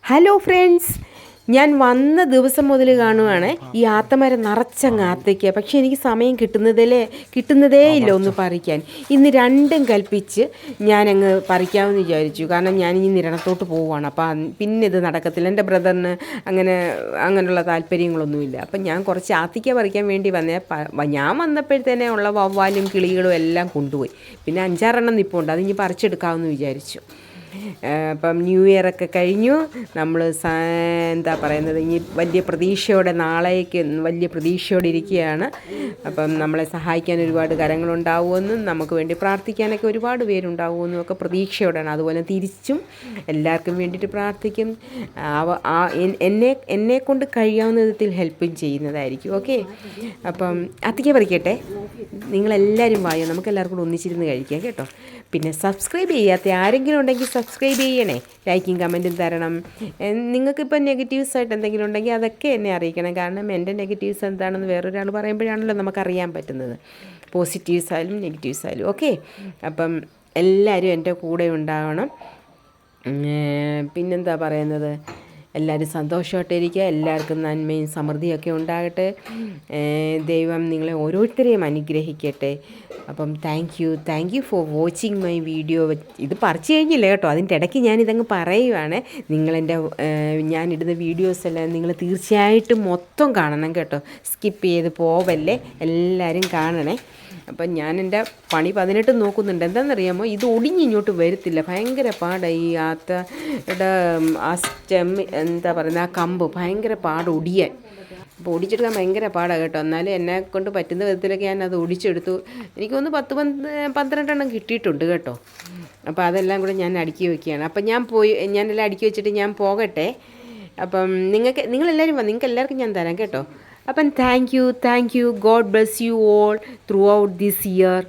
Hello friends, ഞാൻ വന്ന ദിവസം മുതൽ കാണുവാണ് ഈ ആത്തമരം നിറച്ചങ്ങ് ആത്തയ്ക്കുക. പക്ഷേ എനിക്ക് സമയം കിട്ടുന്നതേ ഇല്ല ഒന്ന് പറിക്കാൻ. ഇന്ന് രണ്ടും കൽപ്പിച്ച് ഞാനങ്ങ് പറിക്കാമെന്ന് വിചാരിച്ചു. കാരണം ഞാനിനി നിരണത്തോട്ട് പോവുകയാണ്. അപ്പം പിന്നെ ഇത് നടക്കത്തില്ല. എൻ്റെ ബ്രദറിന് അങ്ങനെയുള്ള താല്പര്യങ്ങളൊന്നുമില്ല. അപ്പം ഞാൻ കുറച്ച് ആത്തിക്ക പറിക്കാൻ വേണ്ടി വന്നേ. ഞാൻ വന്നപ്പോഴത്തേനെ ഉള്ള വവ്വാലും കിളികളും എല്ലാം കൊണ്ടുപോയി. പിന്നെ 5-6 നിൽപ്പുണ്ട്. അതിനി പറിച്ചെടുക്കാമെന്ന് വിചാരിച്ചു. അപ്പം ന്യൂ ഇയറൊക്കെ കഴിഞ്ഞു. നമ്മൾ എന്താ പറയുന്നത്, ഇനി വലിയ പ്രതീക്ഷയോടെ നാളേക്ക് വലിയ പ്രതീക്ഷയോടെ ഇരിക്കുകയാണ്. അപ്പം നമ്മളെ സഹായിക്കാൻ ഒരുപാട് കരങ്ങളുണ്ടാവുമെന്നും നമുക്ക് വേണ്ടി പ്രാർത്ഥിക്കാനൊക്കെ ഒരുപാട് പേരുണ്ടാവുമെന്നും ഒക്കെ പ്രതീക്ഷയോടെയാണ്. അതുപോലെ തിരിച്ചും എല്ലാവർക്കും വേണ്ടിയിട്ട് പ്രാർത്ഥിക്കും. എന്നെ കൊണ്ട് കഴിയാവുന്ന വിധത്തിൽ ഹെൽപ്പും ചെയ്യുന്നതായിരിക്കും. ഓക്കെ, അപ്പം അത്തിക്ക പറിക്കട്ടെ. നിങ്ങളെല്ലാവരും വായോ, നമുക്കെല്ലാവർക്കും കൂടെ ഒന്നിച്ചിരുന്ന് കഴിക്കാം കേട്ടോ. പിന്നെ സബ്സ്ക്രൈബ് ചെയ്യാത്ത ആരെങ്കിലും ഉണ്ടെങ്കിൽ സബ്സ്ക്രൈബ് ചെയ്യണേ, ലൈക്കും കമൻറ്റും തരണം. നിങ്ങൾക്കിപ്പോൾ നെഗറ്റീവ്സായിട്ട് എന്തെങ്കിലും ഉണ്ടെങ്കിൽ അതൊക്കെ എന്നെ അറിയിക്കണം. കാരണം എൻ്റെ നെഗറ്റീവ്സ് എന്താണെന്ന് വേറൊരാൾ പറയുമ്പോഴാണല്ലോ നമുക്കറിയാൻ പറ്റുന്നത്. പോസിറ്റീവ്സ് ആയാലും നെഗറ്റീവ്സ് ആയാലും. ഓക്കെ, അപ്പം എല്ലാവരും എൻ്റെ കൂടെ ഉണ്ടാവണം. പിന്നെന്താ പറയുന്നത്, എല്ലാവരും സന്തോഷമായിട്ടിരിക്കുക. എല്ലാവർക്കും നന്മയും സമൃദ്ധിയൊക്കെ ഉണ്ടാകട്ടെ. ദൈവം നിങ്ങളെ ഓരോരുത്തരെയും അനുഗ്രഹിക്കട്ടെ. അപ്പം thank you for watching my video. ഇത് പറിച്ചു കഴിഞ്ഞില്ല കേട്ടോ, അതിൻ്റെ ഇടയ്ക്ക് ഞാനിതങ്ങ് പറയുവാണ്. ഞാനിടുന്ന വീഡിയോസ് എല്ലാം നിങ്ങൾ തീർച്ചയായിട്ടും മൊത്തം കാണണം കേട്ടോ. സ്കിപ്പ് ചെയ്ത് പോവല്ലേ, എല്ലാവരും കാണണേ. അപ്പം ഞാൻ എൻ്റെ പണി 18 നോക്കുന്നുണ്ട്. എന്താണെന്നറിയാമോ, ഇത് ഒടിഞ്ഞിങ്ങോട്ട് വരത്തില്ല. ഭയങ്കര പാടാണ് ഈ ആത്തയുടെ ആ എന്താ പറയുന്നത്, ആ കമ്പ് ഭയങ്കര പാട് ഒടിയാൻ. അപ്പോൾ ഒടിച്ചെടുക്കാൻ ഭയങ്കര പാടാണ് കേട്ടോ. എന്നാലും എന്നെ കൊണ്ട് പറ്റുന്ന വിധത്തിലൊക്കെ ഞാൻ അത് ഒടിച്ചെടുത്തു. എനിക്കൊന്ന് 10-12 കിട്ടിയിട്ടുണ്ട് കേട്ടോ. അപ്പോൾ അതെല്ലാം കൂടെ ഞാൻ അടുക്കി വയ്ക്കുകയാണ്. അപ്പം ഞാനെല്ലാം അടുക്കി വെച്ചിട്ട് ഞാൻ പോകട്ടെ. അപ്പം നിങ്ങളെല്ലാവരും നിങ്ങൾക്ക് എല്ലാവർക്കും ഞാൻ തരാം കേട്ടോ. അപ്പം thank you. God bless you all through out this year.